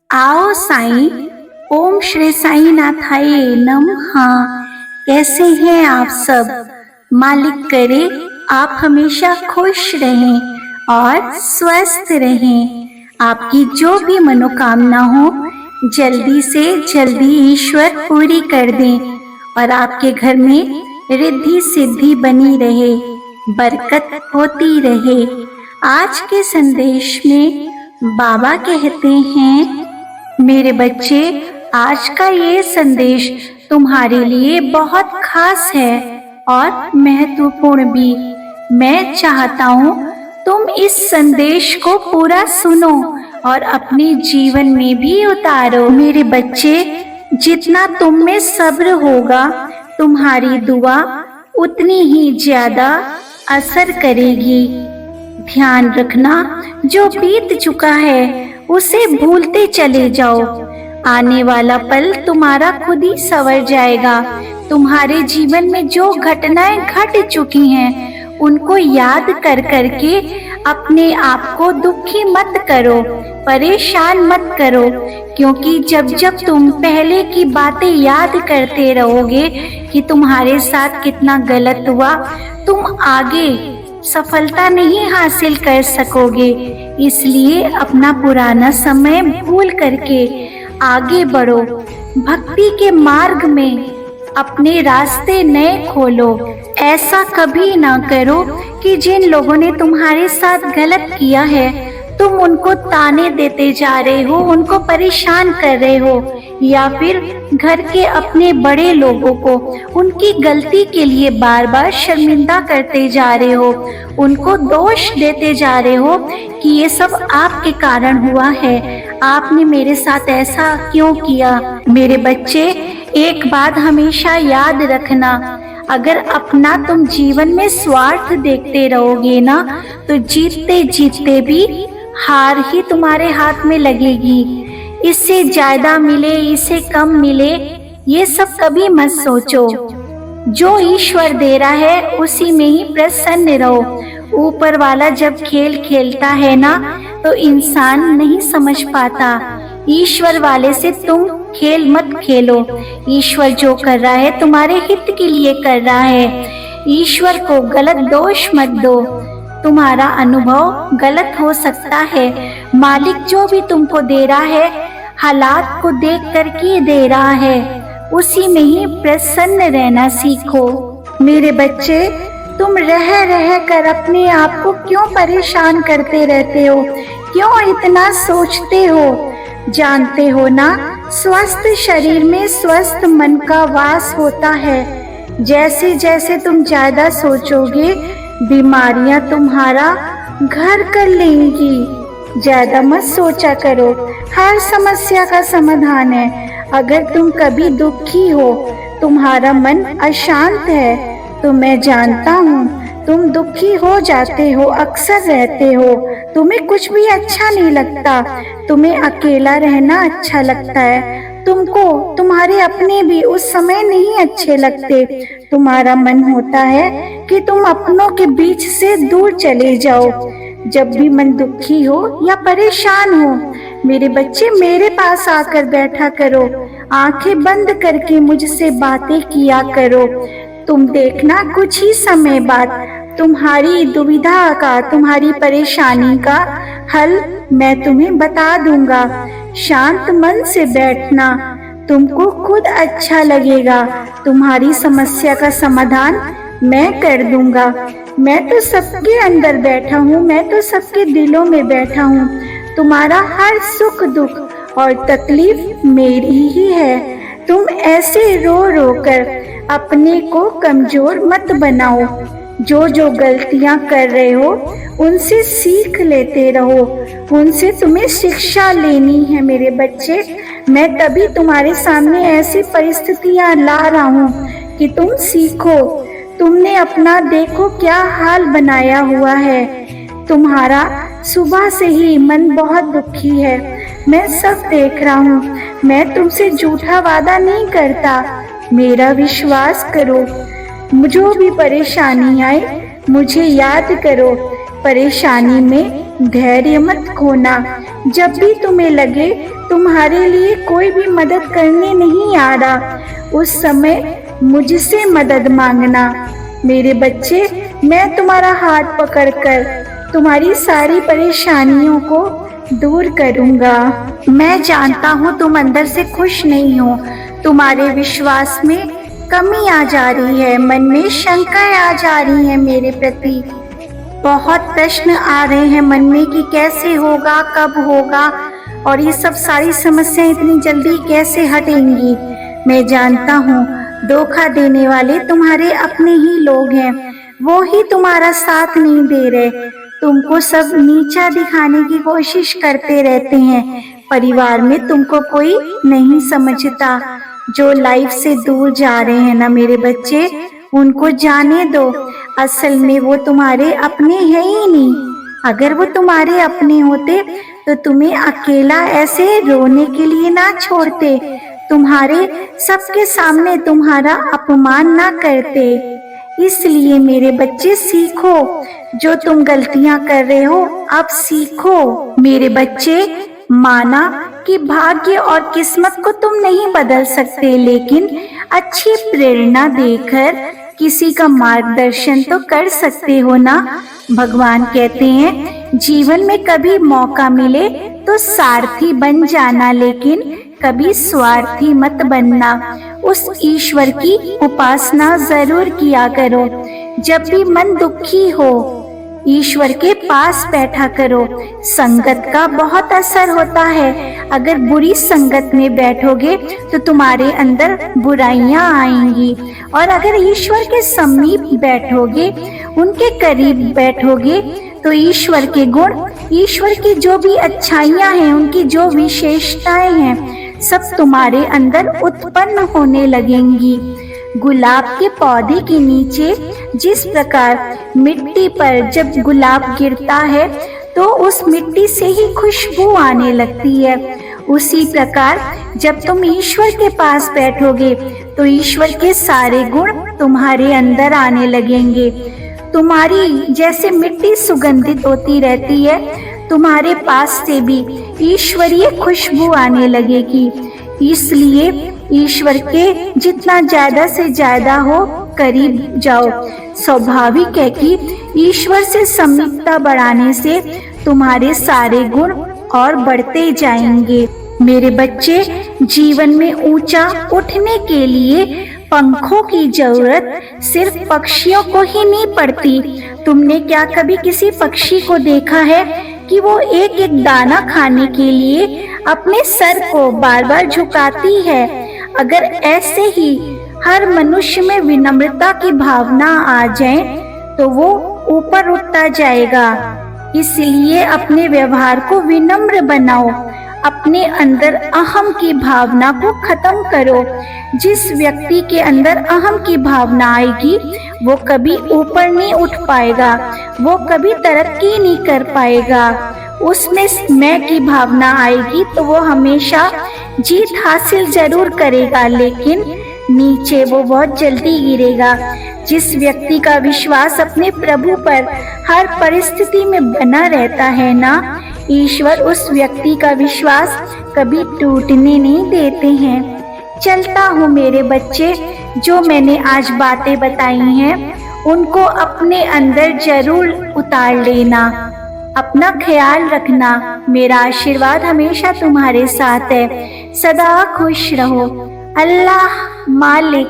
आओ साईं। ओम श्री साईं नाथाय नमः। कैसे हैं आप सब? मालिक करे आप हमेशा खुश रहें और स्वस्थ रहें। आपकी जो भी मनोकामना हो जल्दी से जल्दी ईश्वर पूरी कर दें और आपके घर में रिद्धि सिद्धि बनी रहे, बरकत होती रहे। आज के संदेश में बाबा कहते हैं, मेरे बच्चे, आज का ये संदेश तुम्हारे लिए बहुत खास है और महत्वपूर्ण भी। मैं चाहता हूँ तुम इस संदेश को पूरा सुनो और अपने जीवन में भी उतारो। मेरे बच्चे, जितना तुम में सब्र होगा, तुम्हारी दुआ उतनी ही ज्यादा असर करेगी। ध्यान रखना, जो बीत चुका है उसे भूलते चले जाओ। आने वाला पल तुम्हारा खुद ही संवर जाएगा। तुम्हारे जीवन में जो घटनाएं घट चुकी हैं उनको याद कर करके अपने आप को दुखी मत करो, परेशान मत करो, क्योंकि जब जब तुम पहले की बातें याद करते रहोगे कि तुम्हारे साथ कितना गलत हुआ, तुम आगे सफलता नहीं हासिल कर सकोगे। इसलिए अपना पुराना समय भूल करके आगे बढ़ो। भक्ति के मार्ग में अपने रास्ते नए खोलो। ऐसा कभी ना करो कि जिन लोगों ने तुम्हारे साथ गलत किया है तुम उनको ताने देते जा रहे हो, उनको परेशान कर रहे हो, या फिर घर के अपने बड़े लोगों को उनकी गलती के लिए बार बार शर्मिंदा करते जा रहे हो, उनको दोष देते जा रहे हो कि ये सब आपके कारण हुआ है, आपने मेरे साथ ऐसा क्यों किया। मेरे बच्चे, एक बात हमेशा याद रखना, अगर अपना तुम जीवन में स्वार्थ देखते रहोगे ना तो जीतते जीतते भी हार ही तुम्हारे हाथ में लगेगी। इससे ज्यादा मिले, इससे कम मिले, ये सब कभी मत सोचो। जो ईश्वर दे रहा है उसी में ही प्रसन्न रहो। ऊपर वाला जब खेल खेलता है ना तो इंसान नहीं समझ पाता। ईश्वर वाले से तुम खेल मत खेलो। ईश्वर जो कर रहा है तुम्हारे हित के लिए कर रहा है। ईश्वर को गलत दोष मत दो। तुम्हारा अनुभव गलत हो सकता है, मालिक जो भी तुमको दे रहा है हालात को देख कर के दे रहा है, उसी में ही प्रसन्न रहना सीखो। मेरे बच्चे, तुम रह रह कर अपने आप को क्यों परेशान करते रहते हो, क्यों इतना सोचते हो? जानते हो ना, स्वस्थ शरीर में स्वस्थ मन का वास होता है। जैसे जैसे तुम ज्यादा सोचोगे बीमारियां तुम्हारा घर कर लेंगी। ज्यादा मत सोचा करो, हर समस्या का समाधान है। अगर तुम कभी दुखी हो, तुम्हारा मन अशांत है, तो मैं जानता हूँ तुम दुखी हो जाते हो, अक्सर रहते हो, तुम्हें कुछ भी अच्छा नहीं लगता, तुम्हें अकेला रहना अच्छा लगता है, तुमको तुम्हारे अपने भी उस समय नहीं अच्छे लगते। तुम्हारा मन होता है कि तुम अपनों के बीच से दूर चले जाओ। जब भी मन दुखी हो या परेशान हो, मेरे बच्चे, मेरे पास आकर बैठा करो, आंखें बंद करके मुझसे बातें किया करो। तुम देखना, कुछ ही समय बाद तुम्हारी दुविधा का, तुम्हारी परेशानी का हल मैं तुम्हें बता दूंगा। शांत मन से बैठना, तुमको खुद अच्छा लगेगा। तुम्हारी समस्या का समाधान मैं कर दूंगा। मैं तो सबके अंदर बैठा हूँ, मैं तो सबके दिलों में बैठा हूँ। तुम्हारा हर सुख दुख और तकलीफ मेरी ही है। तुम ऐसे रो रो कर अपने को कमजोर मत बनाओ। जो जो गलतियां कर रहे हो उनसे सीख लेते रहो, उनसे तुम्हें शिक्षा लेनी है। मेरे बच्चे, मैं तभी तुम्हारे सामने ऐसी परिस्थितियां ला रहा हूँ कि तुम सीखो। तुमने अपना देखो क्या हाल बनाया हुआ है। तुम्हारा सुबह से ही मन बहुत दुखी है, मैं सब देख रहा हूँ। मैं तुमसे झूठा वादा नहीं करता, मेरा विश्वास करो। जो भी परेशानी आए मुझे याद करो। परेशानी में धैर्य मत खोना। जब भी तुम्हें लगे तुम्हारे लिए कोई भी मदद करने नहीं आ रहा, उस समय मुझसे मदद मांगना। मेरे बच्चे, मैं तुम्हारा हाथ पकड़कर तुम्हारी सारी परेशानियों को दूर करूंगा। मैं जानता हूँ तुम अंदर से खुश नहीं हो, तुम्हारे विश्वास में कमी आ जा रही है, मन में शंकाएं आ जा रही हैं मेरे प्रति। बहुत प्रश्न आ रहे हैं मन में कि कैसे होगा, कब होगा, और ये सब सारी समस्याएं इतनी जल्दी कैसे हटेंगी। मैं जानता हूँ धोखा देने वाले तुम्हारे अपने ही लोग हैं, वो ही तुम्हारा साथ नहीं दे रहे, तुमको सब नीचा दिखाने की कोशिश करते रहते हैं। परिवार में तुमको कोई नहीं समझता। जो लाइफ से दूर जा रहे हैं ना मेरे बच्चे, उनको जाने दो। असल में वो तुम्हारे अपने हैं ही नहीं। अगर वो तुम्हारे अपने होते तो तुम्हें अकेला ऐसे रोने के लिए ना छोड़ते, तुम्हारे सबके सामने तुम्हारा अपमान ना करते। इसलिए मेरे बच्चे सीखो, जो तुम गलतियां कर रहे हो अब सीखो। मेरे बच्चे, माना कि भाग्य और किस्मत को तुम नहीं बदल सकते, लेकिन अच्छी प्रेरणा देकर किसी का मार्गदर्शन तो कर सकते हो ना। भगवान कहते हैं जीवन में कभी मौका मिले तो सारथी बन जाना, लेकिन कभी स्वार्थी मत बनना। उस ईश्वर की उपासना जरूर किया करो। जब भी मन दुखी हो, ईश्वर के पास बैठा करो। संगत का बहुत असर होता है। अगर बुरी संगत में बैठोगे तो तुम्हारे अंदर बुराइयां आएंगी, और अगर ईश्वर के समीप बैठोगे, उनके करीब बैठोगे, तो ईश्वर के गुण, ईश्वर की जो भी अच्छाइयां हैं, उनकी जो विशेषताएं हैं, सब तुम्हारे अंदर उत्पन्न होने लगेंगी। गुलाब के पौधे के नीचे जिस प्रकार मिट्टी पर जब गुलाब गिरता है तो उस मिट्टी से ही खुशबू आने लगती है, उसी प्रकार जब तुम ईश्वर के पास बैठोगे तो ईश्वर के सारे गुण तुम्हारे अंदर आने लगेंगे। तुम्हारी जैसे मिट्टी सुगंधित होती रहती है, तुम्हारे पास से भी ईश्वरीय खुशबू आने लगेगी। इसलिए ईश्वर के जितना ज्यादा से ज्यादा हो करीब जाओ। स्वाभाविक है कि ईश्वर से समीपता बढ़ाने से तुम्हारे सारे गुण और बढ़ते जाएंगे। मेरे बच्चे, जीवन में ऊंचा उठने के लिए पंखों की जरूरत सिर्फ पक्षियों को ही नहीं पड़ती। तुमने क्या कभी किसी पक्षी को देखा है कि वो एक एक दाना खाने के लिए अपने सर को बार बार झुकाती है? अगर ऐसे ही हर मनुष्य में विनम्रता की भावना आ जाए तो वो ऊपर उठता जाएगा। इसलिए अपने व्यवहार को विनम्र बनाओ, अपने अंदर अहम की भावना को खत्म करो। जिस व्यक्ति के अंदर अहम की भावना आएगी वो कभी ऊपर नहीं उठ पाएगा, वो कभी तरक्की नहीं कर पाएगा। उसमें मैं की भावना आएगी तो वो हमेशा जीत हासिल जरूर करेगा, लेकिन नीचे वो बहुत जल्दी गिरेगा। जिस व्यक्ति का विश्वास अपने प्रभु पर हर परिस्थिति में बना रहता है ना, ईश्वर उस व्यक्ति का विश्वास कभी टूटने नहीं देते हैं। चलता हूँ मेरे बच्चे, जो मैंने आज बातें बताई हैं उनको अपने अंदर जरूर उतार लेना। अपना ख्याल रखना। मेरा आशीर्वाद हमेशा तुम्हारे साथ है। सदा खुश रहो। अल्लाह मालिक।